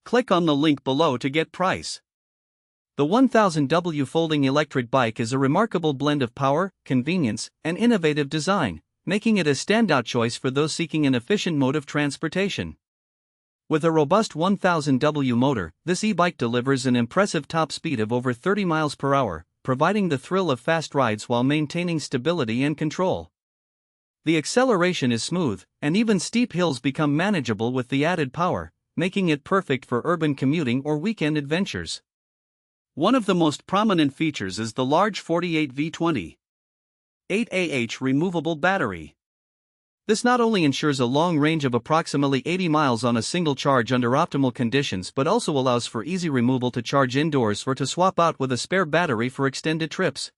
Click on the link below to get price. The 1000W folding electric bike is a remarkable blend of power, convenience, and innovative design, making it a standout choice for those seeking an efficient mode of transportation. With a robust 1000W motor, this e-bike delivers an impressive top speed of over 30 miles per hour, providing the thrill of fast rides while maintaining stability and control. The acceleration is smooth, and even steep hills become manageable with the added power, making it perfect for urban commuting or weekend adventures. One of the most prominent features is the large 48V 20.8AH removable battery. This not only ensures a long range of approximately 80 miles on a single charge under optimal conditions but also allows for easy removal to charge indoors or to swap out with a spare battery for extended trips.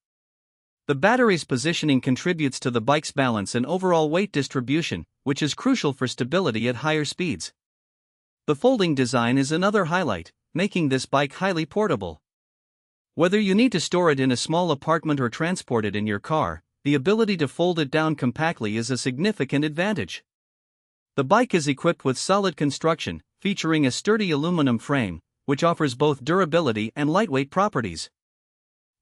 The battery's positioning contributes to the bike's balance and overall weight distribution, which is crucial for stability at higher speeds. The folding design is another highlight, making this bike highly portable. Whether you need to store it in a small apartment or transport it in your car, the ability to fold it down compactly is a significant advantage. The bike is equipped with solid construction, featuring a sturdy aluminum frame, which offers both durability and lightweight properties.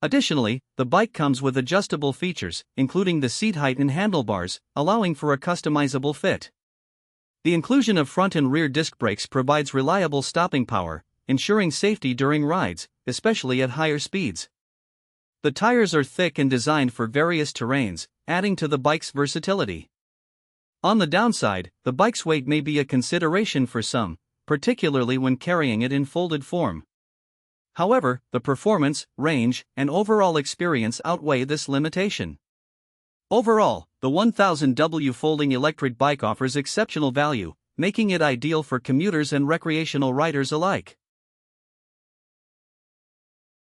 Additionally, the bike comes with adjustable features, including the seat height and handlebars, allowing for a customizable fit. The inclusion of front and rear disc brakes provides reliable stopping power, ensuring safety during rides, especially at higher speeds. The tires are thick and designed for various terrains, adding to the bike's versatility. On the downside, the bike's weight may be a consideration for some, particularly when carrying it in folded form. However, the performance, range, and overall experience outweigh this limitation. Overall, the 1000W folding electric bike offers exceptional value, making it ideal for commuters and recreational riders alike.